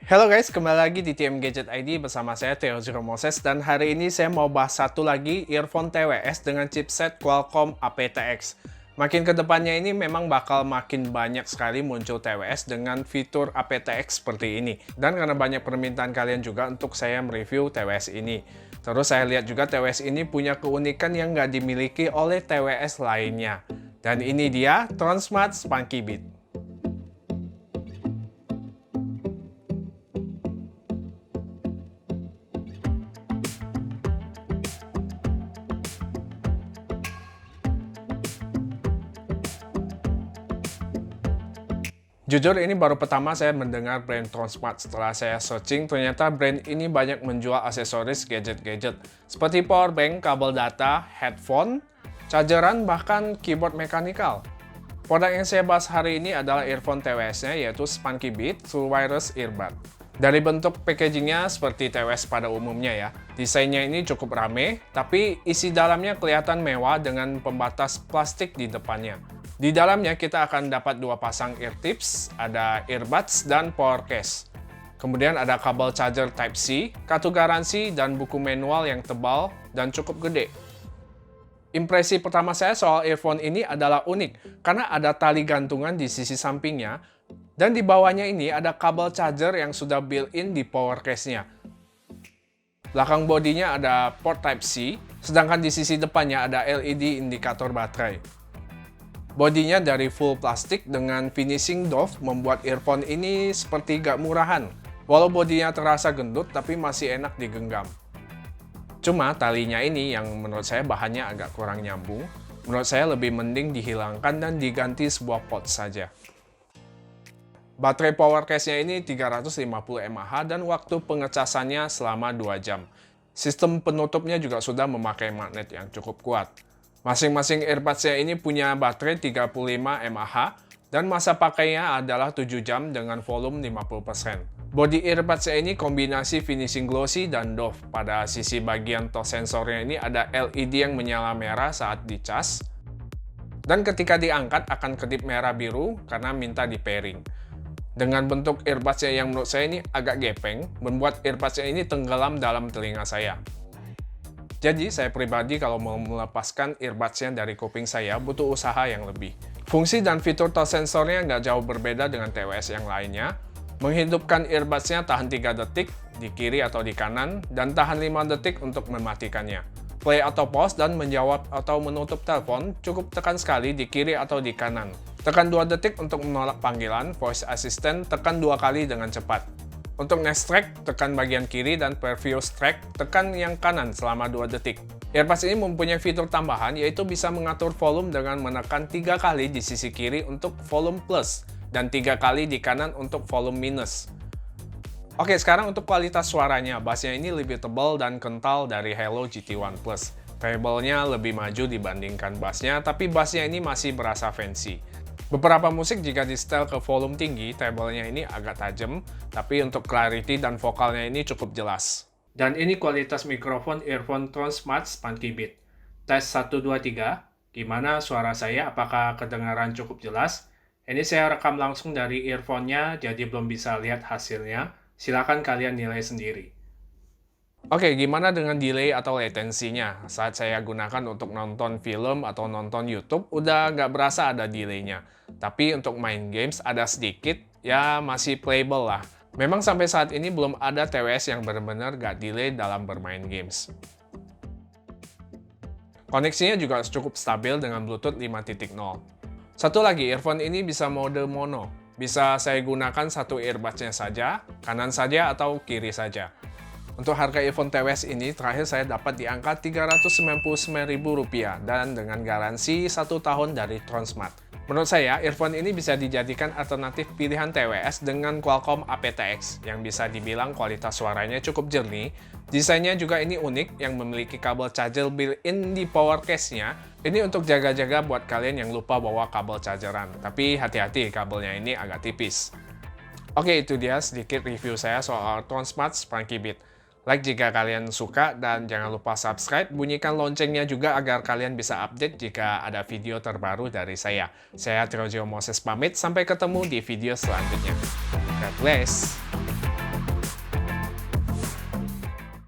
Halo guys, kembali lagi di TM Gadget ID bersama saya Theo Zero Moses, dan hari ini saya mau bahas satu lagi earphone TWS dengan chipset Qualcomm aptX. Makin ke depannya ini memang bakal makin banyak sekali muncul TWS dengan fitur aptX seperti ini. Dan karena banyak permintaan kalian juga untuk saya mereview TWS ini. Terus saya lihat juga TWS ini punya keunikan yang nggak dimiliki oleh TWS lainnya. Dan ini dia Tronsmart Spunky Beat. Jujur ini baru pertama saya mendengar brand Tronsmart. Setelah saya searching, ternyata brand ini banyak menjual aksesoris gadget-gadget seperti power bank, kabel data, headphone, chargeran, bahkan keyboard mekanikal. Produk yang saya bahas hari ini adalah earphone TWS-nya, yaitu Spunky Beat True Wireless Earbud. Dari bentuk packagingnya seperti TWS pada umumnya ya. Desainnya ini cukup rame, tapi isi dalamnya kelihatan mewah dengan pembatas plastik di depannya. Di dalamnya kita akan dapat dua pasang ear tips, ada earbuds dan power case. Kemudian ada kabel charger Type-C, kartu garansi, dan buku manual yang tebal dan cukup gede. Impresi pertama saya soal earphone ini adalah unik, karena ada tali gantungan di sisi sampingnya, dan di bawahnya ini ada kabel charger yang sudah built-in di power case-nya. Belakang bodinya ada port Type-C, sedangkan di sisi depannya ada LED indikator baterai. Bodinya dari full plastik dengan finishing doff membuat earphone ini seperti gak murahan. Walau bodinya terasa gendut tapi masih enak digenggam. Cuma talinya ini yang menurut saya bahannya agak kurang nyambung. Menurut saya lebih mending dihilangkan dan diganti sebuah pot saja. Baterai power case-nya ini 350 mAh dan waktu pengecasannya selama 2 jam. Sistem penutupnya juga sudah memakai magnet yang cukup kuat. Masing-masing earbuds-nya ini punya baterai 35 mAh dan masa pakainya adalah 7 jam dengan volume 50%. Body earbuds-nya ini kombinasi finishing glossy dan doff. Pada sisi bagian touch sensornya ini ada LED yang menyala merah saat dicas. Dan ketika diangkat akan kedip merah biru karena minta di pairing. Dengan bentuk earbuds-nya yang menurut saya ini agak gepeng, membuat earbuds-nya ini tenggelam dalam telinga saya. Jadi, saya pribadi kalau mau melepaskan earbuds-nya dari kuping saya, butuh usaha yang lebih. Fungsi dan fitur touch sensornya nggak jauh berbeda dengan TWS yang lainnya. Menghidupkan earbuds-nya tahan 3 detik di kiri atau di kanan, dan tahan 5 detik untuk mematikannya. Play atau pause dan menjawab atau menutup telepon cukup tekan sekali di kiri atau di kanan. Tekan 2 detik untuk menolak panggilan, voice assistant tekan 2 kali dengan cepat. Untuk next track, tekan bagian kiri, dan previous track, tekan yang kanan selama 2 detik. Earbuds ini mempunyai fitur tambahan, yaitu bisa mengatur volume dengan menekan 3 kali di sisi kiri untuk volume plus, dan 3 kali di kanan untuk volume minus. Oke, sekarang untuk kualitas suaranya, bassnya ini lebih tebal dan kental dari Hello GT1 Plus. Treble-nya lebih maju dibandingkan bassnya, tapi bassnya ini masih berasa fancy. Beberapa musik jika di setel ke volume tinggi, treble-nya ini agak tajam, tapi untuk clarity dan vokalnya ini cukup jelas. Dan ini kualitas mikrofon earphone Tronsmart Spunky Beat. Tes 1, 2, 3, gimana suara saya, apakah kedengaran cukup jelas? Ini saya rekam langsung dari earphone-nya, jadi belum bisa lihat hasilnya. Silakan kalian nilai sendiri. Oke, gimana dengan delay atau latensinya? Saat saya gunakan untuk nonton film atau nonton YouTube, udah nggak berasa ada delay-nya. Tapi untuk main games ada sedikit, ya masih playable lah. Memang sampai saat ini belum ada TWS yang benar-benar nggak delay dalam bermain games. Koneksinya juga cukup stabil dengan Bluetooth 5.0. Satu lagi, earphone ini bisa mode mono. Bisa saya gunakan satu earbuds-nya saja, kanan saja atau kiri saja. Untuk harga earphone TWS ini, terakhir saya dapat di angka Rp399.000 dan dengan garansi 1 tahun dari Tronsmart. Menurut saya, earphone ini bisa dijadikan alternatif pilihan TWS dengan Qualcomm aptX yang bisa dibilang kualitas suaranya cukup jernih. Desainnya juga ini unik yang memiliki kabel charger built-in di power case-nya. Ini untuk jaga-jaga buat kalian yang lupa bawa kabel chargeran. Tapi hati-hati, kabelnya ini agak tipis. Oke, itu dia sedikit review saya soal Tronsmart Spunky Beat. Like jika kalian suka, dan jangan lupa subscribe, bunyikan loncengnya juga agar kalian bisa update jika ada video terbaru dari saya. Saya Theo Zero Moses pamit, sampai ketemu di video selanjutnya. God bless!